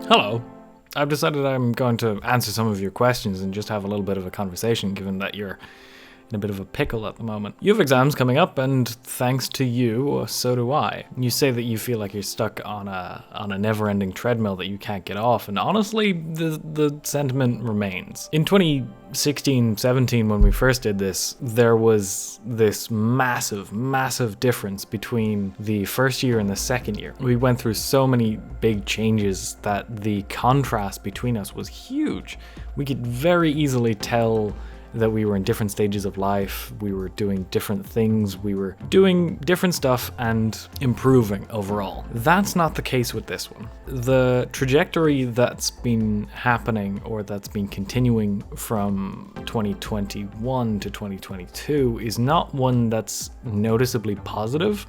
Hello. I've decided I'm going to answer some of your questions and just have a little bit of a conversation, given that you're in a bit of a pickle at the moment. You have exams coming up, and thanks to you, so do I. You say that you feel like you're stuck on a never-ending treadmill that you can't get off, and honestly, the sentiment remains. In 2016-17, when we first did this, there was this massive difference between the first year and the second year. We went through so many big changes that the contrast between us was huge. We could very easily tell that we were in different stages of life, we were doing different things, we were doing different stuff and improving overall. That's not the case with this one. The trajectory that's been happening, or that's been continuing from 2021 to 2022, is not one that's noticeably positive,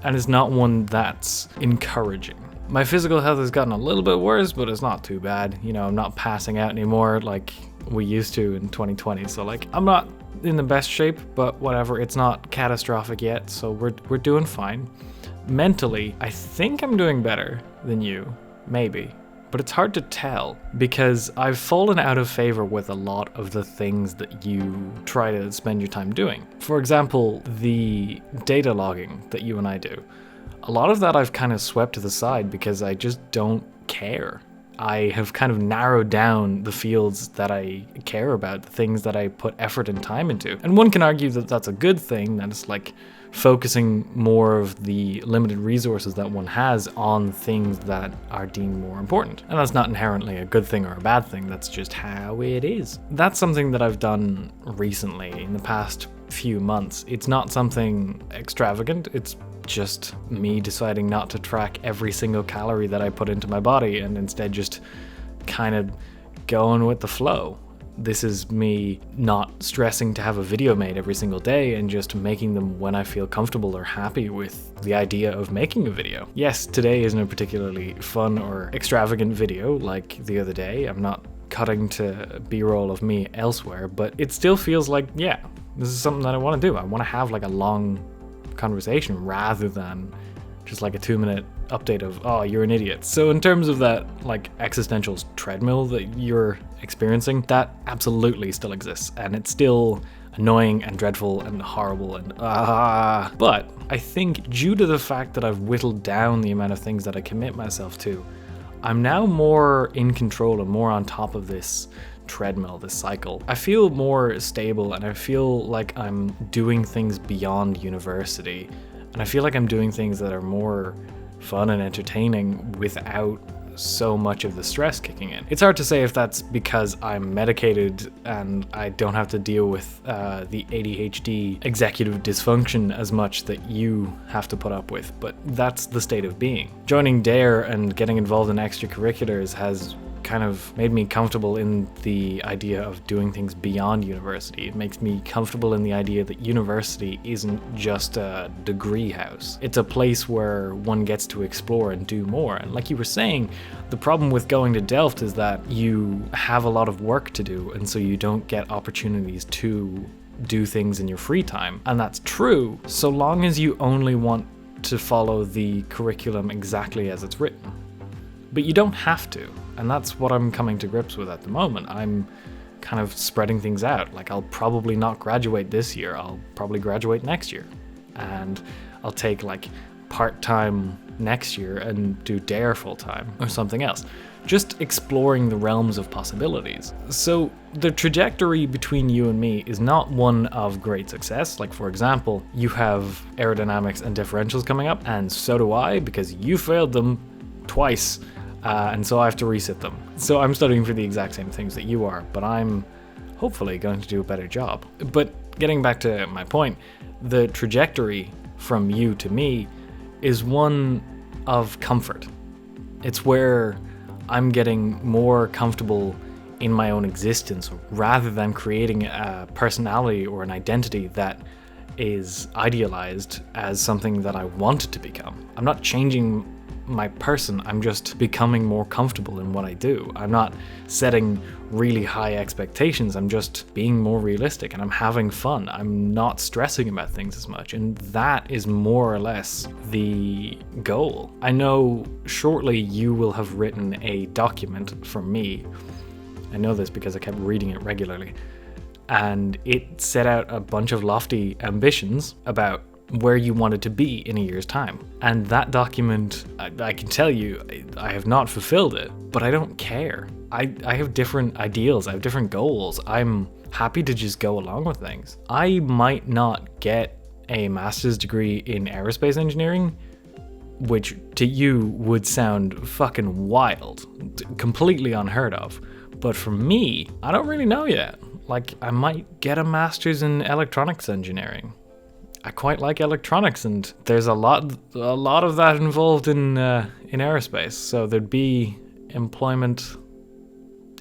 and is not one that's encouraging. My physical health has gotten a little bit worse, but it's not too bad. You know, I'm not passing out anymore like we used to in 2020. So I'm not in the best shape, but whatever, it's not catastrophic yet, so we're doing fine. Mentally, I think I'm doing better than you, maybe. But it's hard to tell because I've fallen out of favor with a lot of the things that you try to spend your time doing. For example, the data logging that you and I do. A lot of that I've kind of swept to the side because I just don't care. I have kind of narrowed down the fields that I care about, the things that I put effort and time into. And one can argue that that's a good thing, that it's like focusing more of the limited resources that one has on things that are deemed more important. And that's not inherently a good thing or a bad thing, that's just how it is. That's something that I've done recently in the past few months. It's not something extravagant, it's just me deciding not to track every single calorie that I put into my body and instead just kind of going with the flow. This is me not stressing to have a video made every single day and just making them when I feel comfortable or happy with the idea of making a video. Yes, today isn't a particularly fun or extravagant video like the other day. I'm not cutting to B-roll of me elsewhere, but it still feels like, yeah, this is something that I want to do. I want to have a long conversation rather than just a 2-minute update of, oh, you're an idiot. So in terms of that existential treadmill that you're experiencing, that absolutely still exists, and it's still annoying and dreadful and horrible and but I think due to the fact that I've whittled down the amount of things that I commit myself to, I'm now more in control and more on top of this treadmill, this cycle. I feel more stable, and I feel like I'm doing things beyond university, and I feel like I'm doing things that are more fun and entertaining without so much of the stress kicking in. It's hard to say if that's because I'm medicated and I don't have to deal with the ADHD executive dysfunction as much that you have to put up with, but that's the state of being. Joining DARE and getting involved in extracurriculars has kind of made me comfortable in the idea of doing things beyond university. It makes me comfortable in the idea that university isn't just a degree house. It's a place where one gets to explore and do more. And like you were saying, the problem with going to Delft is that you have a lot of work to do, and so you don't get opportunities to do things in your free time. And that's true, so long as you only want to follow the curriculum exactly as it's written. But you don't have to. And that's what I'm coming to grips with at the moment. I'm kind of spreading things out. I'll probably not graduate this year. I'll probably graduate next year. And I'll take part-time next year and do DARE full-time or something else. Just exploring the realms of possibilities. So the trajectory between you and me is not one of great success. For example, you have aerodynamics and differentials coming up, and so do I, because you failed them twice. And so I have to resit them. So I'm studying for the exact same things that you are, but I'm hopefully going to do a better job. But getting back to my point, the trajectory from you to me is one of comfort. It's where I'm getting more comfortable in my own existence rather than creating a personality or an identity that is idealized as something that I want it to become. I'm not changing my person. I'm just becoming more comfortable in what I do. I'm not setting really high expectations. I'm just being more realistic and I'm having fun. I'm not stressing about things as much. And that is more or less the goal. I know shortly you will have written a document for me. I know this because I kept reading it regularly. And it set out a bunch of lofty ambitions about where you wanted to be in a year's time. And that document, I can tell you, I have not fulfilled it, but I don't care. I have different ideals, I have different goals. I'm happy to just go along with things. I might not get a master's degree in aerospace engineering, which to you would sound fucking wild, completely unheard of. But for me, I don't really know yet. Like, I might get a master's in electronics engineering. I quite like electronics, and there's a lot of that involved in aerospace. So there'd be employment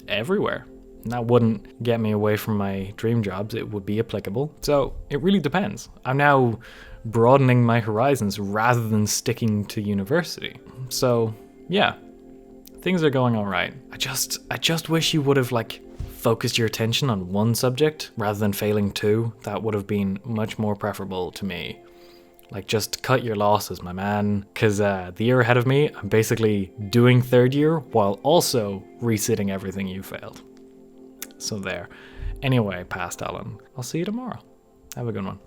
everywhere. And that wouldn't get me away from my dream jobs. It would be applicable. So it really depends. I'm now broadening my horizons rather than sticking to university. So yeah, things are going all right. I just wish you would have focused your attention on one subject rather than failing two. That would have been much more preferable to me. Just cut your losses, my man. Because the year ahead of me, I'm basically doing third year while also resitting everything you failed. So there. Anyway, past Alan, I'll see you tomorrow. Have a good one.